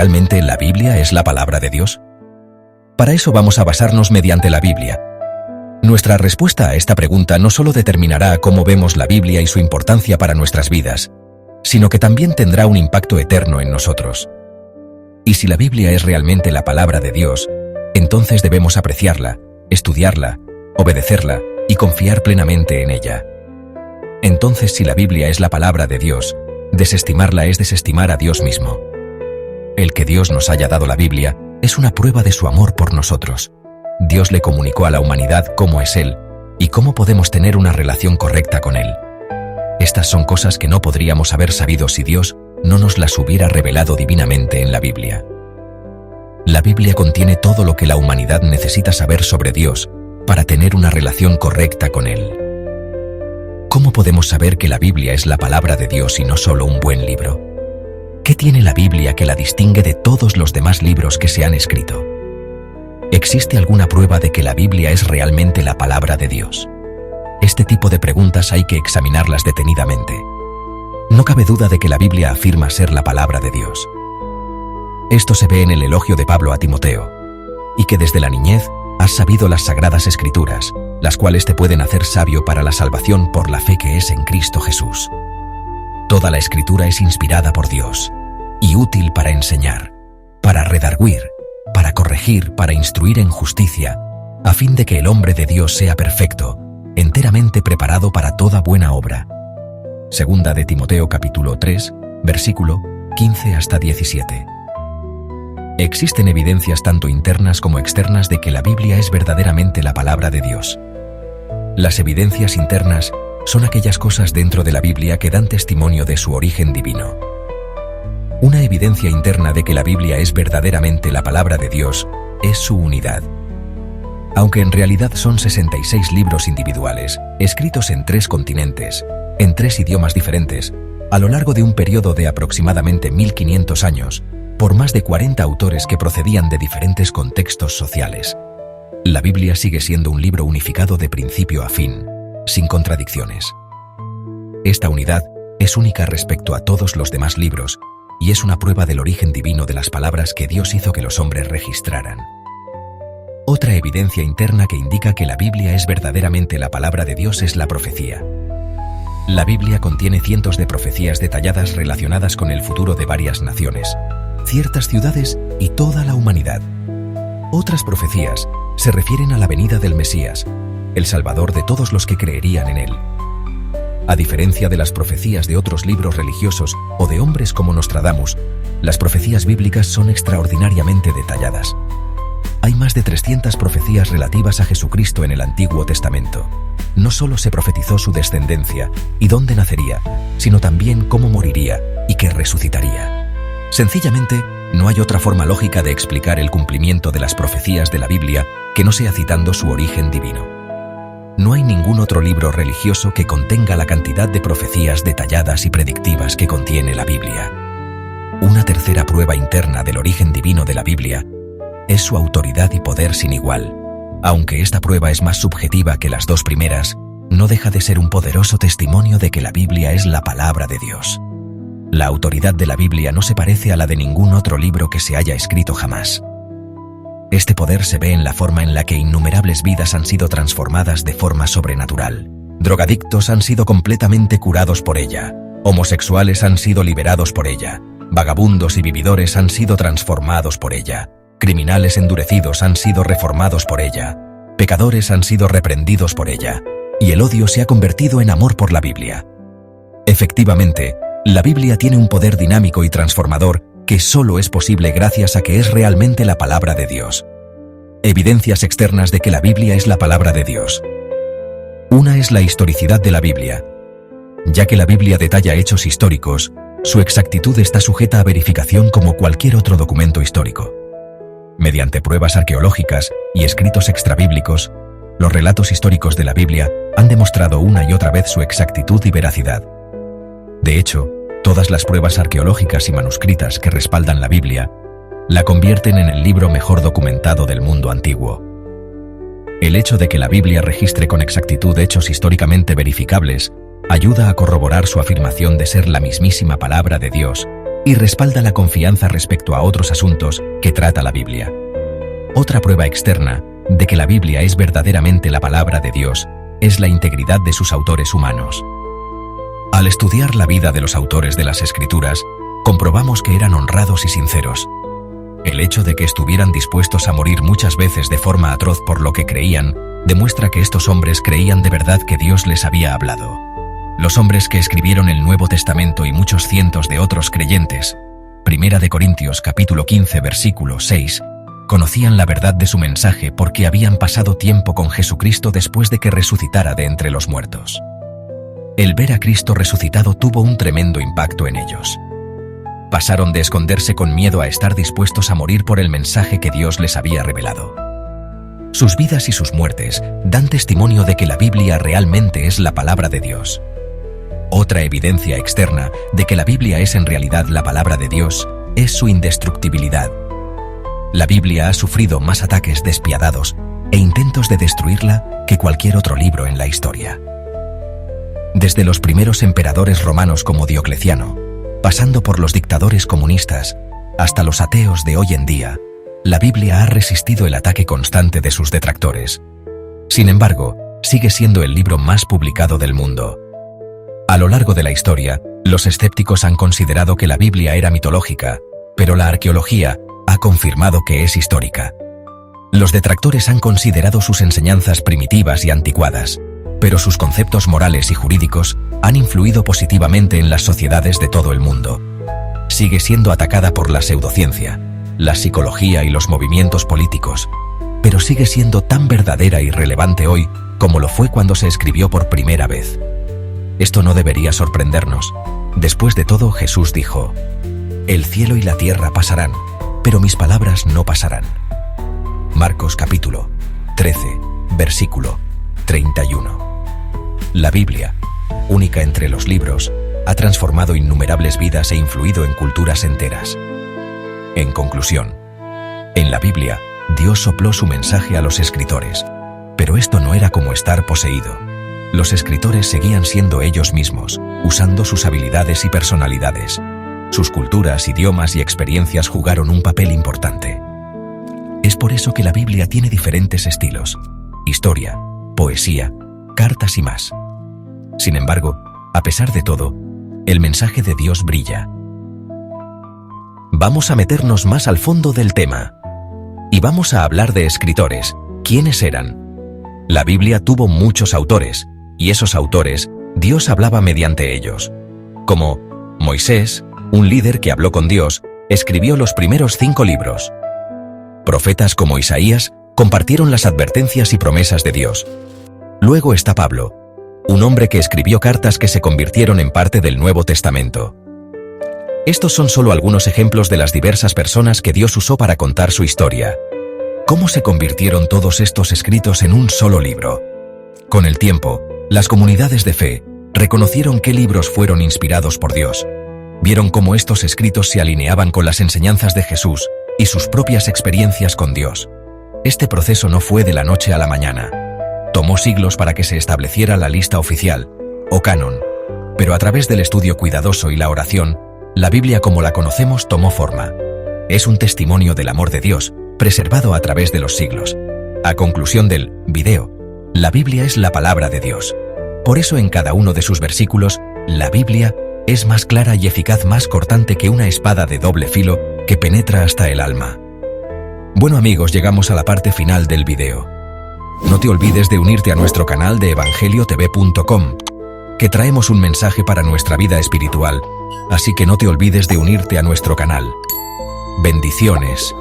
¿realmente la Biblia es la palabra de Dios? Para eso vamos a basarnos mediante la Biblia. Nuestra respuesta a esta pregunta no solo determinará cómo vemos la Biblia y su importancia para nuestras vidas, sino que también tendrá un impacto eterno en nosotros. Y si la Biblia es realmente la palabra de Dios, entonces debemos apreciarla, estudiarla, obedecerla y confiar plenamente en ella. Entonces, si la Biblia es la palabra de Dios, desestimarla es desestimar a Dios mismo. El que Dios nos haya dado la Biblia es una prueba de su amor por nosotros. Dios le comunicó a la humanidad cómo es Él y cómo podemos tener una relación correcta con Él. Estas son cosas que no podríamos haber sabido si Dios no nos las hubiera revelado divinamente en la Biblia. La Biblia contiene todo lo que la humanidad necesita saber sobre Dios para tener una relación correcta con Él. ¿Cómo podemos saber que la Biblia es la palabra de Dios y no solo un buen libro? ¿Qué tiene la Biblia que la distingue de todos los demás libros que se han escrito? ¿Existe alguna prueba de que la Biblia es realmente la palabra de Dios? Este tipo de preguntas hay que examinarlas detenidamente. No cabe duda de que la Biblia afirma ser la palabra de Dios. Esto se ve en el elogio de Pablo a Timoteo, y que desde la niñez has sabido las sagradas escrituras, las cuales te pueden hacer sabio para la salvación por la fe que es en Cristo Jesús. Toda la escritura es inspirada por Dios y útil para enseñar, para redarguir, para corregir, para instruir en justicia, a fin de que el hombre de Dios sea perfecto, enteramente preparado para toda buena obra. Segunda de Timoteo capítulo 3, versículo 15 hasta 17. Existen evidencias tanto internas como externas de que la Biblia es verdaderamente la palabra de Dios. Las evidencias internas son aquellas cosas dentro de la Biblia que dan testimonio de su origen divino. Una evidencia interna de que la Biblia es verdaderamente la palabra de Dios es su unidad. Aunque en realidad son 66 libros individuales, escritos en 3 continentes, en 3 idiomas diferentes, a lo largo de un periodo de aproximadamente 1500 años, por más de 40 autores que procedían de diferentes contextos sociales. La Biblia sigue siendo un libro unificado de principio a fin, sin contradicciones. Esta unidad es única respecto a todos los demás libros y es una prueba del origen divino de las palabras que Dios hizo que los hombres registraran. Otra evidencia interna que indica que la Biblia es verdaderamente la palabra de Dios es la profecía. La Biblia contiene cientos de profecías detalladas relacionadas con el futuro de varias naciones, ciertas ciudades y toda la humanidad. Otras profecías se refieren a la venida del Mesías, el Salvador de todos los que creerían en él. A diferencia de las profecías de otros libros religiosos o de hombres como Nostradamus, las profecías bíblicas son extraordinariamente detalladas. Hay más de 300 profecías relativas a Jesucristo en el Antiguo Testamento. No solo se profetizó su descendencia y dónde nacería, sino también cómo moriría y que resucitaría. Sencillamente, no hay otra forma lógica de explicar el cumplimiento de las profecías de la Biblia que no sea citando su origen divino. No hay ningún otro libro religioso que contenga la cantidad de profecías detalladas y predictivas que contiene la Biblia. Una tercera prueba interna del origen divino de la Biblia es su autoridad y poder sin igual. Aunque esta prueba es más subjetiva que las 2 primeras, no deja de ser un poderoso testimonio de que la Biblia es la palabra de Dios. La autoridad de la Biblia no se parece a la de ningún otro libro que se haya escrito jamás. Este poder se ve en la forma en la que innumerables vidas han sido transformadas de forma sobrenatural. Drogadictos han sido completamente curados por ella. Homosexuales han sido liberados por ella. Vagabundos y vividores han sido transformados por ella. Criminales endurecidos han sido reformados por ella. Pecadores han sido reprendidos por ella. Y el odio se ha convertido en amor por la Biblia. Efectivamente, la Biblia tiene un poder dinámico y transformador que solo es posible gracias a que es realmente la palabra de Dios. Evidencias externas de que la Biblia es la palabra de Dios. Una es la historicidad de la Biblia. Ya que la Biblia detalla hechos históricos, su exactitud está sujeta a verificación como cualquier otro documento histórico. Mediante pruebas arqueológicas y escritos extrabíblicos, los relatos históricos de la Biblia han demostrado una y otra vez su exactitud y veracidad. De hecho, todas las pruebas arqueológicas y manuscritas que respaldan la Biblia la convierten en el libro mejor documentado del mundo antiguo. El hecho de que la Biblia registre con exactitud hechos históricamente verificables ayuda a corroborar su afirmación de ser la mismísima palabra de Dios y respalda la confianza respecto a otros asuntos que trata la Biblia. Otra prueba externa de que la Biblia es verdaderamente la palabra de Dios es la integridad de sus autores humanos. Al estudiar la vida de los autores de las Escrituras, comprobamos que eran honrados y sinceros. El hecho de que estuvieran dispuestos a morir muchas veces de forma atroz por lo que creían, demuestra que estos hombres creían de verdad que Dios les había hablado. Los hombres que escribieron el Nuevo Testamento y muchos cientos de otros creyentes, 1 de Corintios capítulo 15 versículo 6, conocían la verdad de su mensaje porque habían pasado tiempo con Jesucristo después de que resucitara de entre los muertos. El ver a Cristo resucitado tuvo un tremendo impacto en ellos. Pasaron de esconderse con miedo a estar dispuestos a morir por el mensaje que Dios les había revelado. Sus vidas y sus muertes dan testimonio de que la Biblia realmente es la palabra de Dios. Otra evidencia externa de que la Biblia es en realidad la palabra de Dios es su indestructibilidad. La Biblia ha sufrido más ataques despiadados e intentos de destruirla que cualquier otro libro en la historia. Desde los primeros emperadores romanos como Diocleciano, pasando por los dictadores comunistas, hasta los ateos de hoy en día, la Biblia ha resistido el ataque constante de sus detractores. Sin embargo, sigue siendo el libro más publicado del mundo. A lo largo de la historia, los escépticos han considerado que la Biblia era mitológica, pero la arqueología ha confirmado que es histórica. Los detractores han considerado sus enseñanzas primitivas y anticuadas, pero sus conceptos morales y jurídicos han influido positivamente en las sociedades de todo el mundo. Sigue siendo atacada por la pseudociencia, la psicología y los movimientos políticos, pero sigue siendo tan verdadera y relevante hoy como lo fue cuando se escribió por primera vez. Esto no debería sorprendernos. Después de todo, Jesús dijo: «El cielo y la tierra pasarán, pero mis palabras no pasarán». Marcos capítulo 13, versículo 31. La Biblia, única entre los libros, ha transformado innumerables vidas e influido en culturas enteras. En conclusión, en la Biblia, Dios sopló su mensaje a los escritores, pero esto no era como estar poseído. Los escritores seguían siendo ellos mismos, usando sus habilidades y personalidades. Sus culturas, idiomas y experiencias jugaron un papel importante. Es por eso que la Biblia tiene diferentes estilos: historia, poesía, cartas y más. Sin embargo, a pesar de todo, el mensaje de Dios brilla. Vamos a meternos más al fondo del tema. Y vamos a hablar de escritores. ¿Quiénes eran? La Biblia tuvo muchos autores, y esos autores, Dios hablaba mediante ellos. Como Moisés, un líder que habló con Dios, escribió los primeros 5 libros. Profetas como Isaías compartieron las advertencias y promesas de Dios. Luego está Pablo, un hombre que escribió cartas que se convirtieron en parte del Nuevo Testamento. Estos son solo algunos ejemplos de las diversas personas que Dios usó para contar su historia. ¿Cómo se convirtieron todos estos escritos en un solo libro? Con el tiempo, las comunidades de fe reconocieron qué libros fueron inspirados por Dios. Vieron cómo estos escritos se alineaban con las enseñanzas de Jesús y sus propias experiencias con Dios. Este proceso no fue de la noche a la mañana. Tomó siglos para que se estableciera la lista oficial, o canon, pero a través del estudio cuidadoso y la oración, la Biblia como la conocemos tomó forma. Es un testimonio del amor de Dios, preservado a través de los siglos. A conclusión del video, la Biblia es la palabra de Dios. Por eso en cada uno de sus versículos, la Biblia es más clara y eficaz, más cortante que una espada de doble filo que penetra hasta el alma. Bueno amigos, llegamos a la parte final del video. No te olvides de unirte a nuestro canal de evangeliotv.com, que traemos un mensaje para nuestra vida espiritual, así que no te olvides de unirte a nuestro canal. Bendiciones.